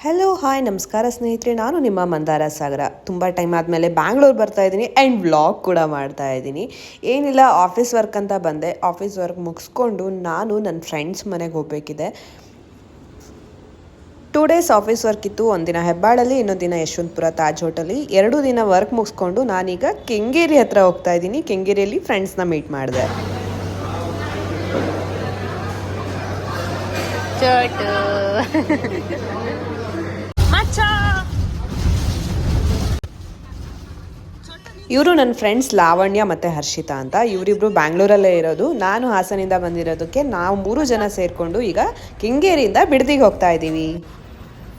Hello hi ನಮಸ್ಕಾರ ಸ್ನೇಹಿತರೆ, ನಾನು ನಿಮ್ಮ ಮಂದಾರ ಸಾಗರ. ತುಂಬ ಟೈಮ್ ಆದಮೇಲೆ ಬ್ಯಾಂಗ್ಳೂರು ಬರ್ತಾ ಇದ್ದೀನಿ ಆ್ಯಂಡ್ ವ್ಲಾಗ್ ಕೂಡ ಮಾಡ್ತಾ ಇದ್ದೀನಿ. ಏನಿಲ್ಲ, ಆಫೀಸ್ ವರ್ಕ್ ಅಂತ ಬಂದೆ. ಆಫೀಸ್ ವರ್ಕ್ ಮುಗಿಸ್ಕೊಂಡು ನಾನು ನನ್ನ ಫ್ರೆಂಡ್ಸ್ ಮನೆಗೆ ಹೋಗಬೇಕಿದೆ. 2 ಡೇಸ್ ಆಫೀಸ್ ವರ್ಕ್ ಇತ್ತು. ಒಂದಿನ ಹೆಬ್ಬಾಳಲ್ಲಿ, ಇನ್ನೊಂದು ದಿನ ಯಶವಂತಪುರ ತಾಜ್ ಹೋಟೆಲಿ. 2 ದಿನ ವರ್ಕ್ ಮುಗಿಸ್ಕೊಂಡು ನಾನೀಗ ಕೆಂಗೇರಿ ಹತ್ರ ಹೋಗ್ತಾ ಇದ್ದೀನಿ. ಕೆಂಗೇರಿಯಲ್ಲಿ ಫ್ರೆಂಡ್ಸ್ನ ಮೀಟ್ ಮಾಡಿದೆ. ಇವರು ನನ್ನ ಫ್ರೆಂಡ್ಸ್ ಲಾವಣ್ಯ ಮತ್ತು ಹರ್ಷಿತಾ ಅಂತ. ಇವರಿಬ್ಬರು ಬ್ಯಾಂಗ್ಳೂರಲ್ಲೇ ಇರೋದು. ನಾನು ಹಾಸನಿಂದ ಬಂದಿರೋದಕ್ಕೆ ನಾವು 3 ಜನ ಸೇರಿಕೊಂಡು ಈಗ ಕೆಂಗೇರಿಯಿಂದ ಬಿಡದಿಗೆ ಹೋಗ್ತಾ ಇದ್ದೀವಿ.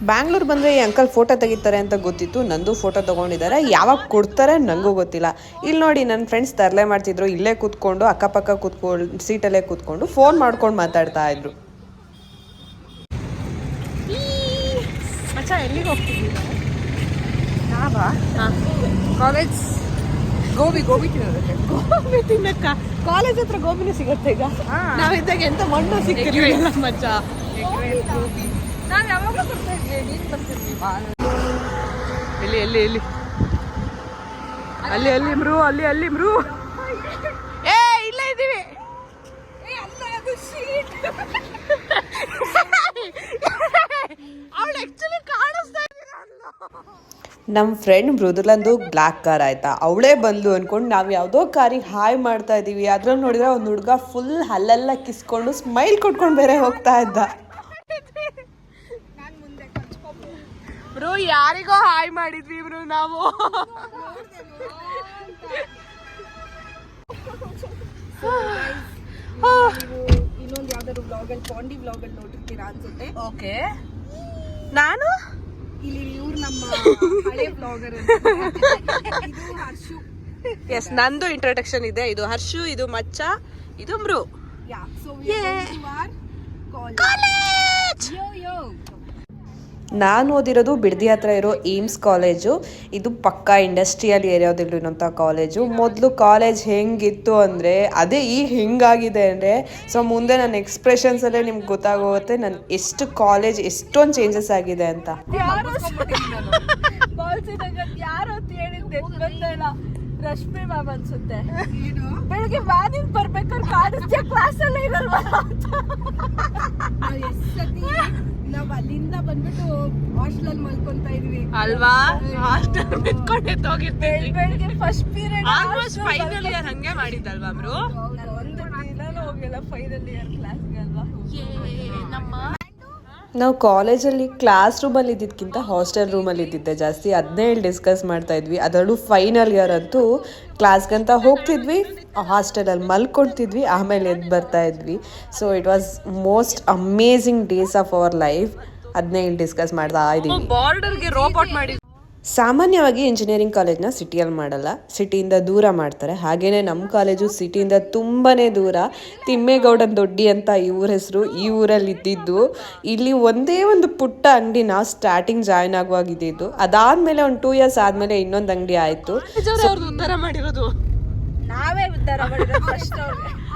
ಬ್ಯಾಂಗ್ಳೂರು ಬಂದರೆ ಈ ಅಂಕಲ್ ಫೋಟೋ ತೆಗಿತಾರೆ ಅಂತ ಗೊತ್ತಿತ್ತು. ನಂದು ಫೋಟೋ ತೊಗೊಂಡಿದ್ದಾರೆ. ಯಾವಾಗ ಕೊಡ್ತಾರೆ ನನಗೂ ಗೊತ್ತಿಲ್ಲ. ಇಲ್ಲಿ ನೋಡಿ, ನನ್ನ ಫ್ರೆಂಡ್ಸ್ ತರಲೆ ಮಾಡ್ತಿದ್ರು. ಇಲ್ಲೇ ಕೂತ್ಕೊಂಡು ಅಕ್ಕಪಕ್ಕ ಕೂತ್ಕೊಂಡು ಸೀಟಲ್ಲೇ ಕೂತ್ಕೊಂಡು ಫೋನ್ ಮಾಡ್ಕೊಂಡು ಮಾತಾಡ್ತಾ ಇದ್ರು. ಎಲ್ಲಿಗೆ ಹೋಗ್ತಿದ್ವಿ ನಾವಾ? ಕಾಲೇಜ್ ಗೋಬಿ ತಿನ್ನೋದಕ್ಕೆ. ಗೋಬಿ ತಿನ್ನಕ್ಕ ಕಾಲೇಜ್ ಹತ್ರ ಗೋಬಿನೂ ಸಿಗುತ್ತೆ. ಈಗ ನಾವಿದ್ದಾಗ ಎಂತ ಮಣ್ಣು ಸಿಗ್ತಿರ್ಲಿಲ್ಲ ಮಚ್ಚ. ನಾವು ಯಾವಾಗ ಬರ್ತಾ ಇದ್ವಿ, ನೀನು ಬರ್ತಿದ್ವಿ. ಎಲ್ಲಿ ಅಲ್ಲಿ ಮ್ರೂ, ಅಲ್ಲಿ ಮ್ರೂ. ಏ ಇಲ್ಲೇ ಇದ್ದೀವಿ. ಅವಳು ಆಕ್ಚುಲಿ ಕಾಣಿಸ್ತಾ ಇದ್ದೀರ. ನಮ್ಮ ಫ್ರೆಂಡ್ ಮೃದುಲಂದು ಬ್ಲ್ಯಾಕ್ ಕಾರ್ ಆಯ್ತಾ, ಅವಳೇ ಬಂದು ಅಂದ್ಕೊಂಡು ನಾವು ಯಾವುದೋ ಕಾರಿಗೆ ಹಾಯ್ ಮಾಡ್ತಾ ಇದ್ದೀವಿ. ಅದ್ರಲ್ಲಿ ನೋಡಿದ್ರೆ ಒಂದು ಹುಡುಗ ಫುಲ್ ಹಲ್ಲೆಲ್ಲ ಕಿಸ್ಕೊಂಡು ಸ್ಮೈಲ್ ಕೊಟ್ಕೊಂಡು ಬೇರೆ ಹೋಗ್ತಾ ಇದ್ದ. ಬ್ರೋ ಯಾರಿಗೋ ಹಾಯ್ ಮಾಡಿದ್ವಿ ಬ್ರೋ ನಾವು. ಇನ್ನೊಂದು ಯಾವ್ದಾದ್ರು ವ್ಲಾಗಲ್ಲಿ ಪಾಂಡಿ ವ್ಲಾಗಲ್ಲಿ ನೋಡಿರ್ತೀರಾ ಅನ್ಸುತ್ತೆ. ಓಕೆ, ನಾನು ಇಲ್ಲಿ ಇವ್ರು ನಮ್ಮ ಹಳೆ ವ್ಲಾಗರ್. ಇದು ಹರ್ಷು. ಎಸ್, ನಂದು ಇಂಟ್ರೊಡಕ್ಷನ್ ಇದೆ. ಇದು ಹರ್ಷು, ಇದು ಮಚ್ಚ, ಇದು ಮ್ರೂ. Yeah, so we are going to our college. Yo ನಾನು ಓದಿರೋದು ಬಿಡದಿ ಹತ್ರ ಇರೋ ಏಮ್ಸ್ ಕಾಲೇಜು. ಇದು ಪಕ್ಕಾ ಇಂಡಸ್ಟ್ರಿಯಲ್ ಏರಿಯಾದಲ್ಲಿರೋಂಥ ಕಾಲೇಜು. ಮೊದಲು ಕಾಲೇಜ್ ಹೆಂಗಿತ್ತು ಅಂದರೆ ಅದೇ ಈಗ ಹೆಂಗಾಗಿದೆ ಅಂದರೆ, ಸೊ ಮುಂದೆ ನನ್ನ ಎಕ್ಸ್ಪ್ರೆಷನ್ಸಲ್ಲೇ ನಿಮ್ಗೆ ಗೊತ್ತಾಗೋಗುತ್ತೆ ನಾನು ಎಷ್ಟು ಕಾಲೇಜ್ ಎಷ್ಟೊಂದು ಚೇಂಜಸ್ ಆಗಿದೆ ಅಂತ. ಯಾರು ಅಂತ ಹೇಳಿದ್ದೆ ಗೊತ್ತಿಲ್ಲ. ರಶ್ಮಿ ಮ್ಯಾಮ್ ಅನ್ಸುತ್ತೆ. ಬೆಳಗ್ಗೆ ವ್ಯಾನಿಂಗ್ ಬರ್ಬೇಕಾದ್ರೆ ಕಾಣಿಸ್ತೀಯ, ಕ್ಲಾಸಲ್ಲೇ ಇರಲ್ವಾ? ನಾವ್ ಅಲ್ಲಿಂದ ಬಂದ್ಬಿಟ್ಟು ಹಾಸ್ಟೆಲ್ ಮಲ್ಕೊಂತ ಇದೀವಿ ಅಲ್ವಾ? ಹಾಸ್ಟೆಲ್ ಬಿಟ್ಕೊಂಡೆ ಹೋಗಿರ್ತೀವಿ. ಬೆಳಗ್ಗೆ first period almost final year ಹಂಗೆ ಮಾಡಿದ್ದಲ್ವಾ ಬ್ರೋ? ಒಂದು ದಿನಾನು ಹೋಗಿಲ್ಲ ಫೈನಲ್ ಇಯರ್ ಕ್ಲಾಸ್ಗೆ ಅಲ್ವಾ? ನಾವು ಕಾಲೇಜಲ್ಲಿ ಕ್ಲಾಸ್ ರೂಮಲ್ಲಿ ಇದ್ದಿದ್ದಕ್ಕಿಂತ ಹಾಸ್ಟೆಲ್ ರೂಮಲ್ಲಿ ಇದ್ದಿದ್ದೆ ಜಾಸ್ತಿ. ಅದನ್ನೇ ಡಿಸ್ಕಸ್ ಮಾಡ್ತಾ ಇದ್ವಿ. ಅದರಲ್ಲೂ ಫೈನಲ್ ಇಯರ್ ಅಂತೂ ಕ್ಲಾಸ್ಗಂತ ಹೋಗ್ತಿದ್ವಿ, ಹಾಸ್ಟೆಲಲ್ಲಿ ಮಲ್ಕೊಳ್ತಿದ್ವಿ, ಆಮೇಲೆ ಎದ್ದು ಬರ್ತಾ ಇದ್ವಿ. So it was most amazing days of our life. ಅದನ್ನೇ ಡಿಸ್ಕಸ್ ಮಾಡ್ತಾ ಇದ್ದೀವಿ. ಬಾರ್ಡರ್ಗೆ ರೋಬೋಟ್ ಮಾಡಿ. ಸಾಮಾನ್ಯವಾಗಿ ಇಂಜಿನಿಯರಿಂಗ್ ಕಾಲೇಜ್ನ ಸಿಟಿಯಲ್ಲಿ ಮಾಡಲ್ಲ, ಸಿಟಿಯಿಂದ ದೂರ ಮಾಡ್ತಾರೆ. ಹಾಗೆಯೇ ನಮ್ಮ ಕಾಲೇಜು ಸಿಟಿಯಿಂದ ತುಂಬಾ ದೂರ. ತಿಮ್ಮೇಗೌಡನ ದೊಡ್ಡಿ ಅಂತ ಇವ್ರ ಹೆಸರು. ಈ ಊರಲ್ಲಿ ಇದ್ದಿದ್ದು. ಇಲ್ಲಿ ಒಂದೇ ಒಂದು ಪುಟ್ಟ ಅಂಗಡಿ ನಾವು ಸ್ಟಾರ್ಟಿಂಗ್ ಜಾಯ್ನ್ ಆಗುವಾಗಿದ್ದು. ಅದಾದಮೇಲೆ ಒಂದು 2 years ಆದಮೇಲೆ ಇನ್ನೊಂದು ಅಂಗಡಿ ಆಯಿತು. ಉದ್ಧಾರ ಮಾಡಿರೋದು ನಾವೇ ಉದ್ಧಾರ ಮಾಡಿರೋದು. ಫಸ್ಟ್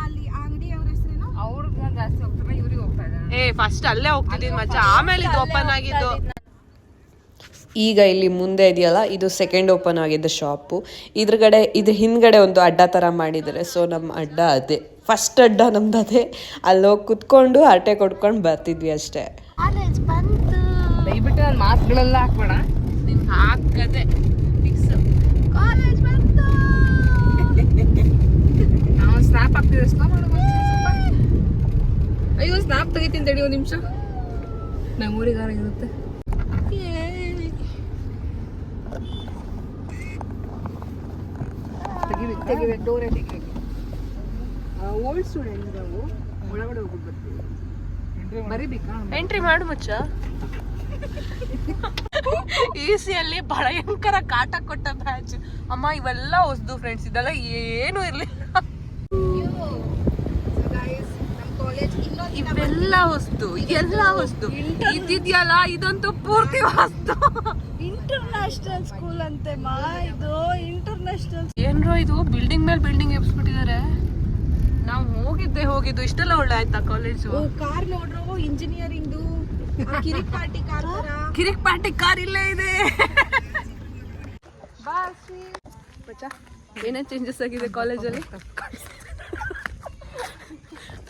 ಅಲ್ಲಿ ಅಂಗಡಿ ಅವ್ರ ಹೆಸರೇನು? ಅವ್ರಿಗೆ ಜಾಸ್ತಿ ಹೋಗ್ತಾರೆ, ಇವ್ರಿಗೆ ಹೋಗ್ತಾ ಇದ್ದಾರೆ. ಫಸ್ಟ್ ಅಲ್ಲೇ ಹೋಗ್ತಿದ್ದೀವಿ ಮಚ್ಚ, ಆಮೇಲೆ ಇದು ಓಪನ್ ಆಗಿದ್ದು. ಈಗ ಇಲ್ಲಿ ಮುಂದೆ ಇದೆಯಲ್ಲ, ಇದು ಸೆಕೆಂಡ್ ಓಪನ್ ಆಗಿದ್ದ ಶಾಪು. ಇದ್ರ ಹಿಂದ್ಗಡೆ ಒಂದು ಅಡ್ಡ ಥರ ಮಾಡಿದ್ದಾರೆ. ಸೊ ನಮ್ಮ ಅಡ್ಡ ಅದೇ, ಫಸ್ಟ್ ಅಡ್ಡ ನಮ್ದು ಅದೇ. ಅಲ್ಲೋಗಿ ಕುತ್ಕೊಂಡು ಹರಟೆ ಕೊಡ್ಕೊಂಡು ಬರ್ತಿದ್ವಿ ಅಷ್ಟೇ. ದಯವಿಟ್ಟು ನನ್ನ ಮಾತುಗಳೆಲ್ಲ ಹಾಕ್ಬೇಡ, ನೀನು ಹಾಕದೆ ಫಿಕ್ಸ್. ಕಾಲೇಜ್ ಬಂತು. ನಾವು ಸ್ನ್ಯಾಪ್ ಹಾಕ್ತಿದ್ದೆ. ಅಯ್ಯೋ ಸ್ನ್ಯಾಪ್ ತೆಗಿತೀನಿ ತಡಿ ಒಂದು ನಿಮಿಷ. ಮೆಮೊರಿಗಾರ ಇರುತ್ತೆ. ತೆಗಿಬೇಕು, ಡೋರೇ ತೆಗಿಬೇಕು. ಓಲ್ಡ್ ಸ್ಟೂಡೆಂಟ್ ನಾವು ಒಳಗಡೆ ಹೋಗ್ಬಿಟ್ಟು ಬರ್ತೀವಿ. ಬರೀಬೇಕಾ? ಎಂಟ್ರಿ ಮಾಡು ಮಚ್ಚ. ಈಸಿಯಲ್ಲಿ ಭಯಂಕರ ಕಾಟ ಕೊಟ್ಟ ಬ್ಯಾಚ್. ಅಮ್ಮ ಇವೆಲ್ಲ ಹೊಸ್ದು ಫ್ರೆಂಡ್ಸ್, ಇದೆಲ್ಲ ಏನು ಇರ್ಲಿಲ್ಲ. ಇವೆಲ್ಲ ಹೊಸ್ತು, ಎಲ್ಲ ಹೊಸ್ತು. ಇದ್ದಿದ್ಯಲ್ಲ ಇದಂತೂ ಪೂರ್ತಿ ಹೊಸ್ತು. ಇಂಟರ್ನ್ಯಾಷನಲ್ ಸ್ಕೂಲ್ ಅಂತೆ ಮಾ ಇದು. ಇಂಟರ್ನ್ಯಾಷನಲ್ ಏನ್ರೋ ಇದು, ಬಿಲ್ಡಿಂಗ್ ಮೇಲೆ ಬಿಲ್ಡಿಂಗ್ ಎಬ್ಸ್ಬಿಟ್ಟಿದ್ದಾರೆ. ನಾವು ಹೋಗಿದ್ದು ಇಷ್ಟೆಲ್ಲ ಒಳ್ಳೆ ಆಯ್ತಾ ಕಾಲೇಜು? ಕಾರ್ ನೋಡ್ರು ಇಂಜಿನಿಯರಿಂಗ್ದು ಕಿರಿಕ್ ಪಾರ್ಟಿ ಕಾರ್ ತರ. ಕಿರಿಕ್ ಪಾರ್ಟಿ ಕಾರ್ ಇಲ್ಲೇ ಇದೆ. ಏನೇನು ಚೇಂಜಸ್ ಆಗಿದೆ ಕಾಲೇಜಲ್ಲಿ?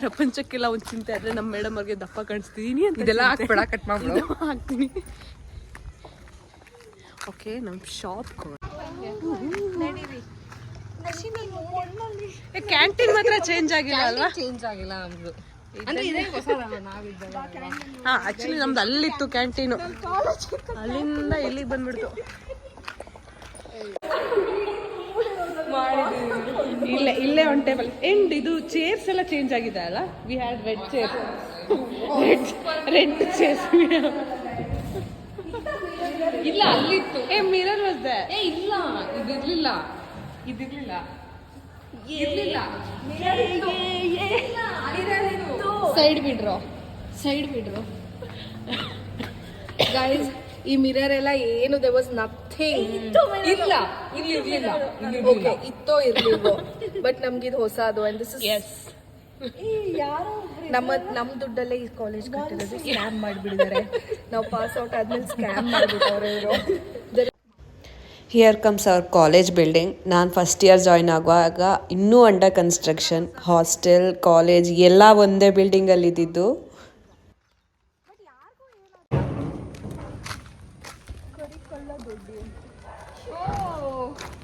ಪ್ರಪಂಚಕ್ಕೆಲ್ಲ ಒಂದು ಚಿಂತೆ ಆದ್ರೆ ನಮ್ಮ ಮೇಡಮ್ ಅವ್ರಿಗೆ ದಪ್ಪ ಕಾಣಿಸ್ತೀನಿ ಅಂತ. ಇದೆಲ್ಲ ಹಾಕ್ಬೇಡ, ಕಟ್ ಮಾಡ್ಬಿಡು. ಹಾಕ್ತೀನಿ. ಓಕೆ, ನಮ್ಮ ಶಾಪ್ ಕ್ಯಾಂಟೀನ್ ಮಾತ್ರ ಚೇಂಜ್ ಆಗಿಲ್ಲ ಅಲ್ವಾ? ಚೇಂಜ್ ಆಗಿಲ್ಲ ನಮ್ದು. ಅಂದ್ರೆ ಇದೇ ಹೊಸದಲ್ಲ ನಾವಿದ್ದಾಗ. ಹಾ, ಆಕ್ಚುಲಿ ನಮ್ದು ಅಲ್ಲಿತ್ತು ಕ್ಯಾಂಟೀನು, ಅಲ್ಲಿಂದ ಇಲ್ಲಿಗೆ ಬಂದ್ಬಿಡ್ತು. ಇಲ್ಲೇ ಒಂದು ಟೇಬಲ್ ಎಂಡ್. ಇದು ಚೇರ್ಸ್ ಎಲ್ಲ ಚೇಂಜ್ ಆಗಿದೆ ಅಲ್ಲ? We had red chair, red chairs. ಇಲ್ಲ, ಅಲ್ಲಿತ್ತು. Mirror was there. ಇಲ್ಲ, ಇದಿರ್ಲಿಲ್ಲ. ಸೈಡ್ ಬಿಡ್ರು ಗೈಸ್. ಈ ಮಿರರ್ ಎಲ್ಲ ಏನು, ದೇರ್ ವಾಸ್ ನಥಿಂಗ್. ಇಲ್ಲ, ಇಲ್ಲಿ ಇರ್ಲಿಲ್ಲ. ಓಕೆ, ಇತ್ತೋ ಇರ್ಲಿಲ್ವೋ, ಬಟ್ ನಮ್ಗಿದು ಹೊಸದು. ಅಂಡ್ ದಿಸ್ ಇಸ್ ನಮ್ಮ ದುಡ್ಡಲ್ಲೇ ಈ ಕಾಲೇಜ್ ಕಟ್ಟಿರೋದು. ಸ್ಕ್ಯಾಮ್ ಮಾಡಿಬಿಟ್ಟಿದ್ದಾರೆ. ನಾವು ಪಾಸ್ ಔಟ್ ಆದ್ಮೇಲೆ ಸ್ಕ್ಯಾಮ್ ಮಾಡಿಬಿಟ್ಟವ್ರೆ ಇವರು. Here comes our college building. ನಾನು ಫಸ್ಟ್ ಇಯರ್ ಜಾಯ್ನ್ ಆಗುವಾಗ ಇನ್ನೂ ಅಂಡರ್ ಕನ್ಸ್ಟ್ರಕ್ಷನ್. ಹಾಸ್ಟೆಲ್, ಕಾಲೇಜ್ ಎಲ್ಲ ಒಂದೇ ಬಿಲ್ಡಿಂಗಲ್ಲಿ ಇದ್ದಿದ್ದು.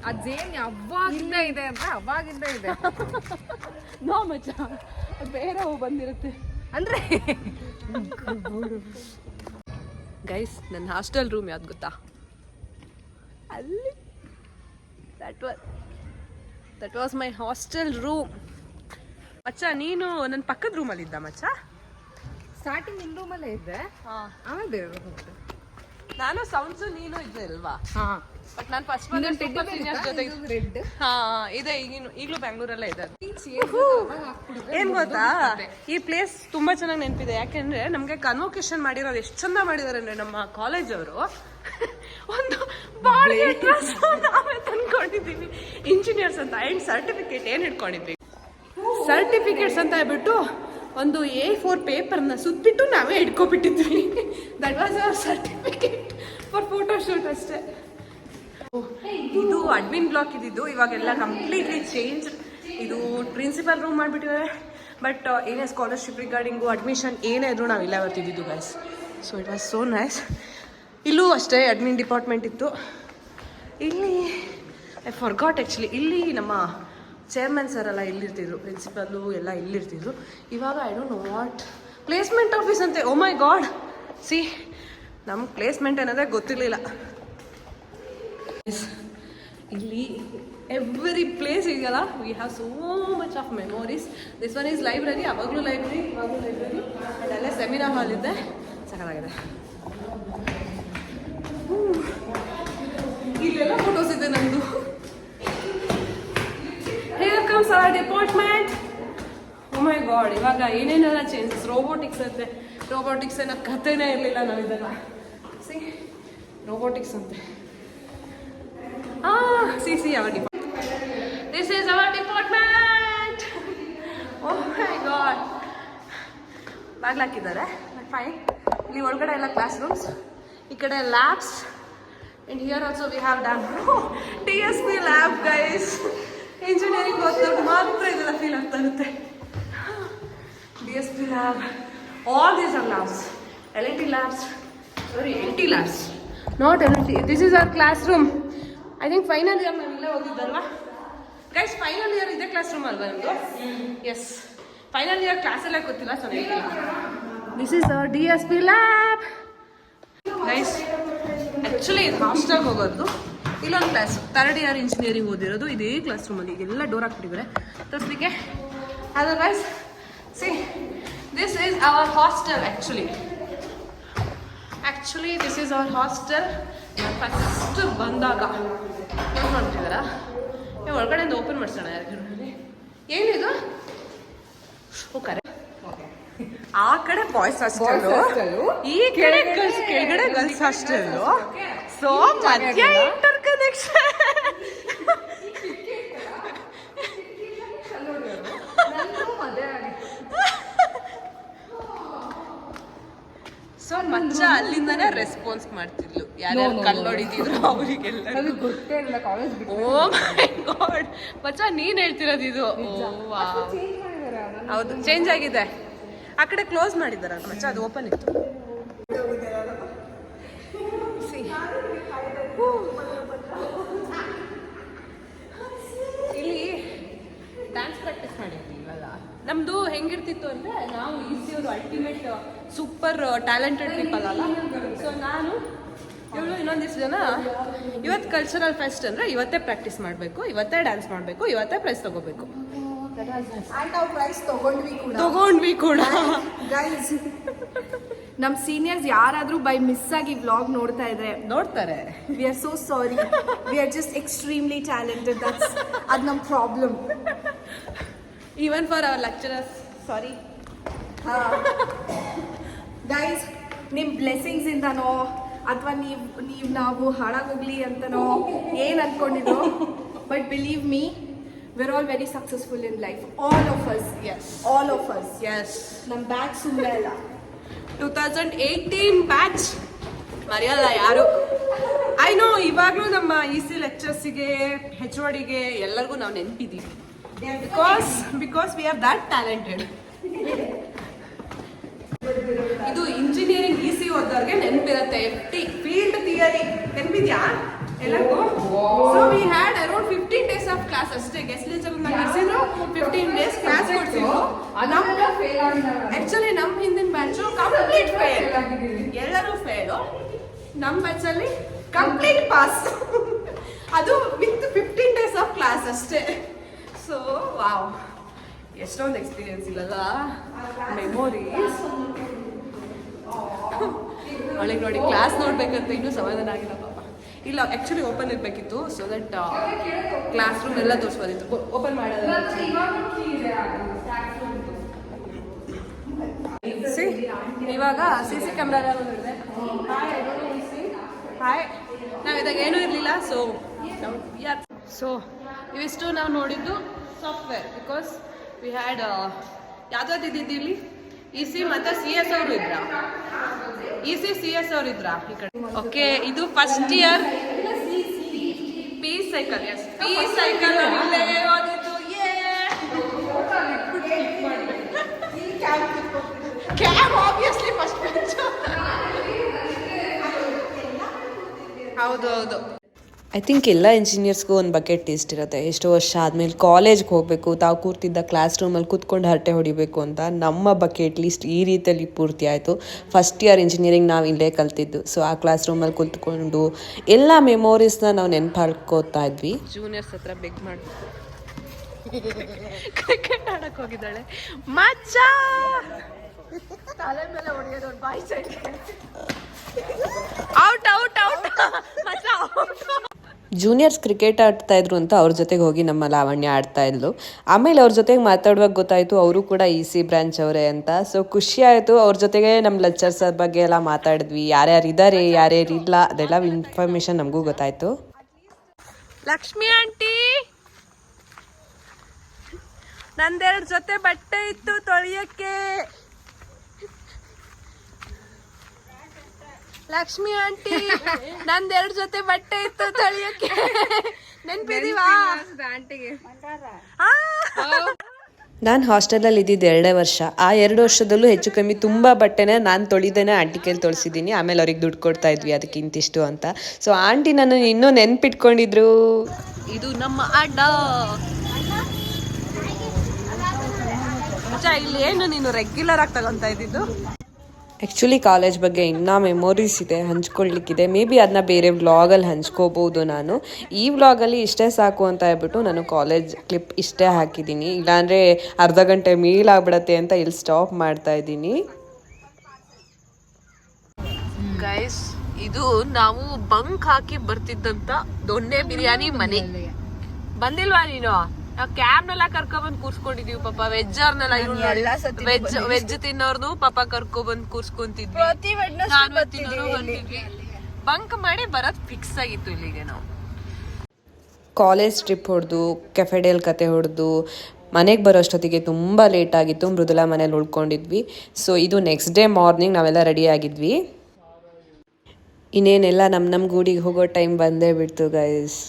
ಅದೇನ್ ಅವಾಗಿಂದ ಇದೆ ಅಂತ, ಅವಾಗಿಂದ ಇದೆ. ನೋ ಮಚ್ಚ, ಬೇರೆ ಹೂ ಬಂದಿರುತ್ತೆ ಅಂದ್ರೆ. ಗೈಸ್, ನನ್ನ ಹಾಸ್ಟೆಲ್ ರೂಮ್ ಯಾವ್ದು ಗೊತ್ತಾ? ಅಲ್ಲಿ that was my hostel room. ಮಚ್ಚ, ನೀನು ನನ್ನ ಪಕ್ಕದ ರೂಮಲ್ಲಿ ಇದ್ದ ಮಚ್ಚ? ಸ್ಟಾರ್ಟಿಂಗ್ ನಿಮ್ ರೂಮಲ್ಲೇ ಇದ್ದೆ, ಆಮೇಲೆ ಬೇರೆ ರೂಮ್ ಹೋಗ್ತೆ. ನಾನು ಸೌಂಡ್ಸು ನೀನು ಇದ್ದೆ ಅಲ್ವಾ? ಬಟ್ ನಾನು ಫಸ್ಟ್ ಜೊತೆ ರೆಡ್. ಇದೆ, ಈಗಲೂ ಬ್ಯಾಂಗ್ಳೂರಲ್ಲೇ ಇದೆ. ಏನ್ ಗೊತ್ತಾ, ಈ ಪ್ಲೇಸ್ ತುಂಬಾ ಚೆನ್ನಾಗಿ ನೆನಪಿದೆ. ಯಾಕೆಂದ್ರೆ ನಮ್ಗೆ ಕನ್ವೊಕೇಶನ್ ಮಾಡಿರೋದು ಎಷ್ಟು ಚಂದ ಮಾಡಿದಾರೆ ಅಂದ್ರೆ ನಮ್ಮ ಕಾಲೇಜ್ ಅವರು ಒಂದು ಬಾಡಿಗೆ ಡ್ರೆಸ್ ನಾವೇ ತಂದ್ಕೊಂಡಿದ್ದೀವಿ ಇಂಜಿನಿಯರ್ಸ್ ಅಂತ. ಅಂಡ್ ಸರ್ಟಿಫಿಕೇಟ್ ಏನ್ ಇಟ್ಕೊಂಡಿದ್ವಿ, ಸರ್ಟಿಫಿಕೇಟ್ಸ್ ಅಂತ ಹೇಳ್ಬಿಟ್ಟು ಒಂದು A4 ಪೇಪರ್ನ ಸುತ್ತಬಿಟ್ಟು ನಾವೇ ಇಟ್ಕೊಬಿಟ್ಟಿದ್ವಿ. That was our certificate for photoshoot ಅಷ್ಟೇ. ಇದು ಅಡ್ಮಿನ್ ಬ್ಲಾಕ್ ಇದ್ದಿದ್ದು, ಇವಾಗೆಲ್ಲ ಕಂಪ್ಲೀಟ್ಲಿ ಚೇಂಜ್. ಇದು ಪ್ರಿನ್ಸಿಪಲ್ ರೂಮ್ ಮಾಡಿಬಿಟ್ಟಿದ್ದಾರೆ. ಬಟ್ ಏನೇ ಸ್ಕಾಲರ್ಶಿಪ್ ರಿಗಾರ್ಡಿಂಗು ಅಡ್ಮಿಷನ್ ಏನೇ ಇದ್ರು ನಾವು ಇಲ್ಲೇ ಬರ್ತಿದ್ದಿದ್ದು guys. So it was so nice. ಇಲ್ಲೂ ಅಷ್ಟೇ ಅಡ್ಮಿನ್ ಡಿಪಾರ್ಟ್ಮೆಂಟ್ ಇತ್ತು. ಇಲ್ಲಿ ಐ ಫಾರ್ಗಾಟ್ ಆ್ಯಕ್ಚುಲಿ, ಇಲ್ಲಿ ನಮ್ಮ ಚೇರ್ಮನ್ ಸರ್ ಎಲ್ಲ ಇಲ್ಲಿರ್ತಿದ್ರು, ಪ್ರಿನ್ಸಿಪಲ್ಲು ಎಲ್ಲ ಇಲ್ಲಿರ್ತಿದ್ರು. ಇವಾಗ I don't know what placement office ಅಂತೆ. ಓ ಮೈ ಗಾಡ್, ಸಿ ನಮ್ಗೆ ಪ್ಲೇಸ್ಮೆಂಟ್ ಅನ್ನೋದೇ ಗೊತ್ತಿರಲಿಲ್ಲ. ಇಲ್ಲಿ ಎವ್ರಿ ಪ್ಲೇಸ್ ಇದೆಯಲ್ಲ, we have so much of memories. This one is library, ಅವಾಗಲೂ ಲೈಬ್ರರಿ, ಇವಾಗಲೂ ಲೈಬ್ರರಿ. ಆ್ಯಂಡ್ ಅಲ್ಲೇ ಸೆಮಿನಾರ್ ಹಾಲ್ ಇದೆ, ಚೆನ್ನಾಗಿದೆ. ಇಲ್ಲೆಲ್ಲ ಫೋಟೋಸ್ ಇದೆ ನಮ್ಮದು. Here comes our department. Oh my God, ಇವಾಗ ಏನೇನೆಲ್ಲ ಚೇಂಜಸ್. ರೋಬೋಟಿಕ್ಸ್ ಅಂತೆ. ರೋಬೋಟಿಕ್ಸ್ ಅನ್ನೋ ಕಥೆನೇ ಇರಲಿಲ್ಲ ನಾವಿದೆಲ್ಲ. ಸಿ ರೋಬೋಟಿಕ್ಸ್ ಅಂತೆ. See our department. This is our department. Oh my god. Bag ಹಾಕಿದ್ದಾರೆ, ಫೈನ್. ಇಲ್ಲಿ ಒಳಗಡೆ ಎಲ್ಲ ಕ್ಲಾಸ್ ರೂಮ್ಸ್, ಈ ಕಡೆ labs. And here also we have damn TSP lab guys. Engineering ಓದೋದು ಮಾತ್ರ ಇದೆಲ್ಲ ಫೀಲ್ ಆಗ್ತಾ ಇರುತ್ತೆ. DSP lab, all these are labs. LNT labs, sorry LT labs, not LNT. This is our class room. I think final year ನಾವು ಇಲ್ಲೇ ಹೋಗಿದ್ದಲ್ವಾ guys? Final year ಇದೇ class room ಅಲ್ವಾ ನಮ್ಮದು? ಎಸ್, ಫೈನಲ್ ಇಯರ್ ಕ್ಲಾಸ್ ಎಲ್ಲ ಗೊತ್ತಿಲ್ಲ, so this is hour DSP lab guys. Actually ಇದು ಹಾಸ್ಟೆಲ್ಗೆ ಹೋಗೋದು. ಇಲ್ಲೊಂದು ಕ್ಲಾಸ್, ಥರ್ಡ್ ಇಯರ್ ಇಂಜಿನಿಯರಿಂಗ್ ಓದಿರೋದು ಇದೇ ಕ್ಲಾಸ್ ರೂಮಲ್ಲಿ. ಎಲ್ಲ ಡೋರ್ ಹಾಕ್ಬಿಟ್ಟಿದ್ದಾರೆ ತೋರಿಸ್ಲಿಕ್ಕೆ. Otherwise see, this is our hostel. Actually this is our hostel. First ಬಂದಾಗ ಏನು ಮಾಡ್ತಿದ್ದಾರಾ, ಒಳಗಡೆಯಿಂದ ಓಪನ್ ಮಾಡಿಸೋಣ ಯಾರಿಗೂ. ಏನಿದು? ಓ ಕರೆ, ಆ ಕಡೆ ಬಾಯ್ಸ್ ಹಾಸ್ಟೆಲ್ಲು, ಈ ಕಡೆ ಕೆಳಗಡೆ ಗರ್ಲ್ಸ್ ಹಾಸ್ಟೆಲ್ಲು. ಸೊ ಮಧ್ಯ ಇಂಟರ್ ಕನೆಕ್ಷನ್. ಸೊ ಸೊ ಮಚ್ಚ ಅಲ್ಲಿಂದಾನೇ ರೆಸ್ಪಾನ್ಸ್ ಮಾಡ್ತಿದ್ಲು, ಯಾರ್ಯಾರು ಕಲ್ಲು ಹೊಡಿತಿದ್ರು ಅವರಿಗೆಲ್ಲ ಗೊತ್ತೇ ಇಲ್ಲ ಕಾಲೇಜ್ ಓ ಮೈ ಗಾಡ್ ಮಚ್ಚ ನೀನ್ ಹೇಳ್ತಿರೋದು ಇದು. ಹೌದು ಚೇಂಜ್ ಆಗಿದೆ, ಆ ಕಡೆ ಕ್ಲೋಸ್ ಮಾಡಿದಾರ ಮಚ್ಚ, ಅದು ಓಪನ್ ಇತ್ತು. ಇಲ್ಲಿ ಡ್ಯಾನ್ಸ್ ಪ್ರಾಕ್ಟೀಸ್ ಮಾಡಿದ್ವಿ ಇವಾಗ. ನಮ್ದು ಹೆಂಗಿರ್ತಿತ್ತು ಅಂದ್ರೆ, ನಾವು ಈಸಿಯವರು ಅಲ್ಟಿಮೇಟ್ ಸೂಪರ್ ಟ್ಯಾಲೆಂಟೆಡ್ ಪೀಪಲ್ ಅಲ್ಲ. ಸೊ ನಾನು ಇವಳು ಇನ್ನೊಂದಿಷ್ಟು ಜನ ಇವತ್ತು ಕಲ್ಚರಲ್ ಫೆಸ್ಟ್ ಅಂದ್ರೆ ಇವತ್ತೇ ಪ್ರಾಕ್ಟೀಸ್ ಮಾಡಬೇಕು, ಇವತ್ತೇ ಡ್ಯಾನ್ಸ್ ಮಾಡಬೇಕು, ಇವತ್ತೇ ಪ್ರೈಸ್ ತಗೋಬೇಕು. ನಾವು ಪ್ರೈಸ್ ತಗೊಂಡ್ವಿ ಕೂಡ ಗೈಸ್. ನಮ್ಮ ಸೀನಿಯರ್ಸ್ ಯಾರಾದ್ರೂ ಬೈ ಮಿಸ್ ಆಗಿ ವ್ಲಾಗ್ ನೋಡ್ತಾ ಇದ್ರೆ ನೋಡ್ತಾರೆ, we are so sorry, we are just extremely talented, that's ಅದು ನಮ್ಮ problem. Even for our lecturers sorry. Guys, ನಿಮ್ಮ ಬ್ಲೆಸ್ಸಿಂಗ್ಸ್ ಇಂದನೋ ಅಥವಾ ನೀವು ನಾವು ಹಾಳಾಗೋಗ್ಲಿ ಅಂತನೋ ಏನು ಅನ್ಕೊಂಡಿದ್ರು, but believe me, we're all very successful in life, all of us. Yes, all of us. yes. ನಮ್ಮ ಬ್ಯಾಚ್ ಸುಮ್ಮನೆ ಅಲ್ಲ, 2018 ಬ್ಯಾಚ್ ಮರೆಯಲ್ಲ ಯಾರು. ಐ ನೋ, ಇವಾಗಲೂ ನಮ್ಮ EC ಲೆಕ್ಚರ್ಸಿಗೆ, HOD ಗೆ ಎಲ್ಲರಿಗೂ ನಾವು ನೆನಪಿದ್ದೀವಿ, because we are that talented. ಇದು ಇಂಜಿನಿಯರಿಂಗ್ EC ಓದೋರ್ಗೆ ನೆನಪಿರುತ್ತೆ, ಫೀಲ್ಡ್ ಥಿಯರಿ ನೆನಪಿದ್ಯಾ ಎಲ್ಲರಿಗೂ? So we had around 15 days of class ಅಷ್ಟೇ. ಗೆಸ್ಟ್ ಲೆಕ್ಚರ್ ಕರೆಸಿದ್ರು, 15 days ಕ್ಲಾಸ್ ಕೊಡ್ಸಿದ್ರು. ಆಕ್ಚುಲಿ ನಮ್ಮ ಹಿಂದಿನ ಬ್ಯಾಚು ಕಂಪ್ಲೀಟ್ ಫೇಲ್, ಎಲ್ಲರೂ ಫೇಲು. ನಮ್ಮ ಬ್ಯಾಚಲ್ಲಿ ಕಂಪ್ಲೀಟ್ ಪಾಸ್, ಅದು ವಿತ್ 15 days ಆಫ್ ಕ್ಲಾಸ್ ಅಷ್ಟೇ. ಸೊ ವಾವ್, ಎಷ್ಟೊಂದು ಎಕ್ಸ್ಪೀರಿಯನ್ಸ್ ಇಲ್ಲಲ್ಲ, ಮೆಮೊರೀಸ್. ಅವಳಿಗೆ ನೋಡಿ ಕ್ಲಾಸ್ ನೋಡ್ಬೇಕಂತ ಇನ್ನೂ ಸಮಾಧಾನ ಆಗಿಲ್ಲ ಪಾಪ. ಇಲ್ಲ ಆ್ಯಕ್ಚುಲಿ ಓಪನ್ ಇರಬೇಕಿತ್ತು, ಸೊ ದಟ್ ಕ್ಲಾಸ್ ರೂಮ್ ಎಲ್ಲ ತೋರಿಸ್ಬೋದಿತ್ತು. ಓಪನ್ ಮಾಡೋದು ಇವಾಗ CC ಕ್ಯಾಮ್ರಾ ನೋಡಿದೆ. ಹಾಯ್, ನಾವಿದಾಗ ಏನೂ ಇರಲಿಲ್ಲ. ಸೊ ಇವಿಷ್ಟು ನಾವು ನೋಡಿದ್ದು ಸಾಫ್ಟ್ವೇರ್, ಬಿಕಾಸ್ ವಿ ಹ್ಯಾಡ್ ಯಾವ್ದಾವ್ದು ಇದ್ದಿದ್ದು ಇಲ್ಲಿ EC ಮತ್ತು CS ಅವರು ಇದ್ರ, EC CS ಅವರು ಇದ್ರ ಈ ಕಡೆ. ಓಕೆ, ಇದು first year P cycle. Yes, P cycle cab obviously first bench. ಹೌದು ಹೌದು. ಐ ಥಿಂಕ್ ಎಲ್ಲ ಇಂಜಿನಿಯರ್ಸ್ಗೂ ಒಂದು ಬಕೆಟ್ ಟೇಸ್ಟ್ ಇರುತ್ತೆ. ಎಷ್ಟೋ ವರ್ಷ ಆದಮೇಲೆ ಕಾಲೇಜ್ಗೆ ಹೋಗಬೇಕು, ತಾವು ಕೂರ್ತಿದ್ದ ಕ್ಲಾಸ್ ರೂಮಲ್ಲಿ ಕೂತ್ಕೊಂಡು ಹರಟೆ ಹೊಡಿಬೇಕು ಅಂತ. ನಮ್ಮ ಬಕೆಟ್ ಲೀಸ್ಟ್ ಈ ರೀತಿಯಲ್ಲಿ ಪೂರ್ತಿ ಆಯಿತು. ಫಸ್ಟ್ ಇಯರ್ ಇಂಜಿನಿಯರಿಂಗ್ ನಾವು ಇಲ್ಲೇ ಕಲ್ತಿದ್ದು. ಸೊ ಆ ಕ್ಲಾಸ್ ರೂಮಲ್ಲಿ ಕೂತ್ಕೊಂಡು ಎಲ್ಲ ಮೆಮೊರೀಸ್ನ ನಾವು ನೆನಪಾಡ್ಕೋತಾ ಇದ್ವಿ. ಜೂನಿಯರ್ಸ್ ಹತ್ರ ಬೆಗ್ ಮಾಡಿ ಕ್ರಿಕೆಟ್ ಆಡಕ್ಕೆ ಹೋಗಿದ್ದಾಳೆ ಮಚ್ಚ, ತಲೆ ಮೇಲೆ ಹೊಡೆಯೋದು ಬಾಯ್ ಸೈಡ್. ಔಟ್ ಔಟ್ ಔಟ್ ಮಚ್ಚ, ಜೂನಿಯರ್ಸ್ ಕ್ರಿಕೆಟ್ ಆಡ್ತಾ ಇದ್ರು ಅಂತ ಅವ್ರ ಜೊತೆಗೆ ಹೋಗಿ ನಮ್ಮ ಲಾವಣ್ಯ ಆಡ್ತಾ ಇದ್ಲು. ಆಮೇಲೆ ಅವ್ರ ಜೊತೆಗೆ ಮಾತಾಡುವಾಗ ಗೊತ್ತಾಯಿತು ಅವರು ಕೂಡ EC ಬ್ರಾಂಚ್ ಅವರೇ ಅಂತ. ಸೊ ಖುಷಿ ಆಯಿತು. ಅವ್ರ ಜೊತೆಗೆ ನಮ್ಮ ಲೆಕ್ಚರ್ಸ್ ಬಗ್ಗೆ ಎಲ್ಲ ಮಾತಾಡಿದ್ವಿ, ಯಾರ್ಯಾರು ಇದ್ದಾರೆ ಯಾರ್ಯಾರು ಇಲ್ಲ ಅದೆಲ್ಲ ಇನ್ಫಾರ್ಮೇಶನ್ ನಮಗೂ ಗೊತ್ತಾಯಿತು. ಲಕ್ಷ್ಮಿ ಆಂಟಿ, ನಂದೆರಡು ಜೊತೆ ಬಟ್ಟೆ ಇತ್ತು ತೊಳಿಯಕ್ಕೆ. ಲಕ್ಷ್ಮಿ ಆಂಟಿ, ನಂದೆರಡು ಜೊತೆ ಬಟ್ಟೆ ಇತ್ತು ತೊಳಿಯಕ್ಕೆ, ನೆನ್ಪಿದೀವಾ ಆಂಟಿಗೆ? ನಾನು ಹಾಸ್ಟೆಲಲ್ಲಿ ಇದ್ದಿದ್ದು 2 ವರ್ಷ. ಆ 2 ವರ್ಷದಲ್ಲೂ ಹೆಚ್ಚು ಕಮ್ಮಿ ತುಂಬ ಬಟ್ಟೆನ ನಾನು ತೊಳಿದೇನೆ ಆಂಟಿ ಕೈಲಿ ತೊಳಿಸಿದ್ದೀನಿ. ಆಮೇಲೆ ಅವ್ರಿಗೆ ದುಡ್ಡು ಕೊಡ್ತಾ ಇದ್ವಿ ಅದಕ್ಕೆ ಇಂತಿಷ್ಟು ಅಂತ. ಸೊ ಆಂಟಿ ನನ್ನ ಇನ್ನೂ ನೆನ್ಪಿಟ್ಕೊಂಡಿದ್ರು. ಇದು ನಮ್ಮ ಅಡ್ಡ. ಇಲ್ಲಿ ಏನು ನೀನು ರೆಗ್ಯುಲರ್ ಆಗಿ ತಗೊತಾ ಇದ್ದಿದ್ದು? ಆ್ಯಕ್ಚುಲಿ ಕಾಲೇಜ್ ಬಗ್ಗೆ ಇನ್ನೂ ಮೆಮೊರೀಸ್ ಇದೆ, ಹಂಚ್ಕೊಳ್ಲಿಕ್ಕಿದೆ. ಮೇ ಬಿ ಅದನ್ನ ಬೇರೆ ವ್ಲಾಗಲ್ಲಿ ಹಂಚ್ಕೋಬೋದು. ನಾನು ಈ ವ್ಲಾಗಲ್ಲಿ ಇಷ್ಟೇ ಸಾಕು ಅಂತ ಹೇಳ್ಬಿಟ್ಟು ನಾನು ಕಾಲೇಜ್ ಕ್ಲಿಪ್ ಇಷ್ಟೇ ಹಾಕಿದ್ದೀನಿ. ಇಲ್ಲಾಂದರೆ ಅರ್ಧ ಗಂಟೆ ಮೀಲಾಗ್ಬಿಡತ್ತೆ ಅಂತ ಇಲ್ಲಿ ಸ್ಟಾಪ್ ಮಾಡ್ತಾ ಇದ್ದೀನಿ. ಗೈಸ್, ಇದು ನಾವು ಬಂಕ್ ಹಾಕಿ ಬರ್ತಿದ್ದಂಥ ದೊಣ್ಣೆ ಬಿರಿಯಾನಿ ಮನೆ. ಬಂದಿಲ್ವಾ ನೀನು? ನಾವು ಕ್ಯಾಬ್ನೆಲ್ಲ ಕರ್ಕೊಬಂದು ಕೂರ್ಸ್ಕೊಂಡಿದೀವಿ ಪಾಪ. ವೆಜ್ಜರ್ನೆಲ್ಲ ವೆಜ್ ತಿನ್ನೋರ್ನು ಪಾಪ ಕರ್ಕೊಬಂದು ಕೂರ್ಸ್ಕೊಂತಿದ್ವಿ. ಬಂಕ್ ಮಾಡಿ ಬರೋದ್ ಫಿಕ್ಸ್ ಆಗಿತ್ತು ಇಲ್ಲಿಗೆ. ನಾವು ಕಾಲೇಜ್ ಟ್ರಿಪ್ ಹೊಡೆದು ಕೆಫೆಡೇಲ್ ಕತೆ ಹೊಡೆದು ಮನೆಗೆ ಬರೋ ಅಷ್ಟೊತ್ತಿಗೆ ತುಂಬ ಲೇಟ್ ಆಗಿತ್ತು. ಮೃದುಲಾ ಮನೇಲಿ ಉಳ್ಕೊಂಡಿದ್ವಿ. ಸೊ ಇದು ನೆಕ್ಸ್ಟ್ ಡೇ ಮಾರ್ನಿಂಗ್ ನಾವೆಲ್ಲ ರೆಡಿ ಆಗಿದ್ವಿ. ಇನ್ನೇನೆಲ್ಲ ನಮ್ಮ ಗೂಡಿಗೆ ಹೋಗೋ ಟೈಮ್ ಬಂದೇ ಬಿಡ್ತು ಗೈಸ್.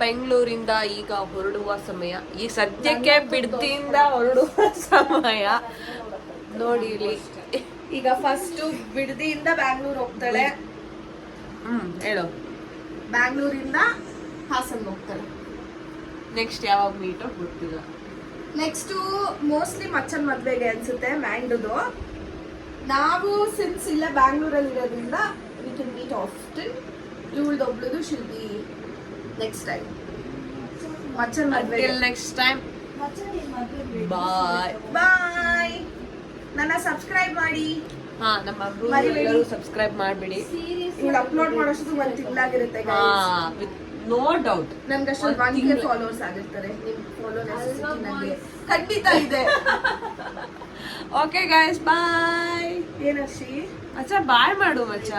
ಬೆಂಗಳೂರಿಂದ ಈಗ ಹೊರಡುವ ಸಮಯ. ಈ ಸದ್ಯಕ್ಕೆ ಬಿಡ್ತಿಯಿಂದ ಹೊರಡುವ ಸಮಯ ನೋಡಿ ಇಲ್ಲಿ. ಈಗ ಫಸ್ಟ್ ಬಿಡದಿಯಿಂದ ಬ್ಯಾಂಗ್ಳೂರ್ ಹೋಗ್ತಾಳೆ. ಹೇಳು. ಬ್ಯಾಂಗ್ಳೂರಿಂದ ಹಾಸನ್ ಹೋಗ್ತಾಳೆ. ನೆಕ್ಸ್ಟ್ ಯಾವಾಗ ಮೀಟೋ ಗೊತ್ತಿಲ್ಲ. ನೆಕ್ಸ್ಟ್ ಮೋಸ್ಟ್ಲಿ ಮಚ್ಚನ್ ಮದ್ವೆಗೆ ಅನ್ಸುತ್ತೆ ಮ್ಯಾಂಡುದು. ನಾವು ಸಿನ್ಸ್ ಇಲ್ಲ ಬ್ಯಾಂಗ್ಳೂರಲ್ಲಿ ಇರೋದ್ರಿಂದ ವಿ ಕ್ಯಾನ್ ಮೀಟ್ ಆಫ್ಟನ್. ಇವಳ್ದು ಒಬ್ಳದು ಶಿಲ್ ಬಿ ನೆಕ್ಸ್ಟ್ ಟೈಮ್ ಮಚ್ಚನ್ ಮದ್ವೆ. Next time bye bye. ನನ್ನ ಸಬ್ಸ್ಕ್ರೈಬ್ ಮಾಡಿ. ನಮ್ಮ ಸಬ್ಸ್ಕ್ರೈಬ್ ಮಾಡ್ಬಿಡಿ. ಇವಳು ಅಪ್ಲೋಡ್ ಮಾಡೋಷ್ಟು ಒಂದು ತಿಂಗಳಾಗಿರುತ್ತೆ. ನೋ ಡೌಟ್ ನನ್ಗಷ್ಟು 1K ಫಾಲೋವರ್ಸ್ ಆಗಿರ್ತಾರೆ. ನಿಮ್ ಫಾಲೋ ನೆಸೆಸಿಟಿ ನನಗೆ ಖಂಡಿತ ಇದೆ. Okay guys bye. ಏನರ್ಷಿ ಮಚ್ಚ ಬಾಯ್ ಮಾಡು ಮಚ್ಚ.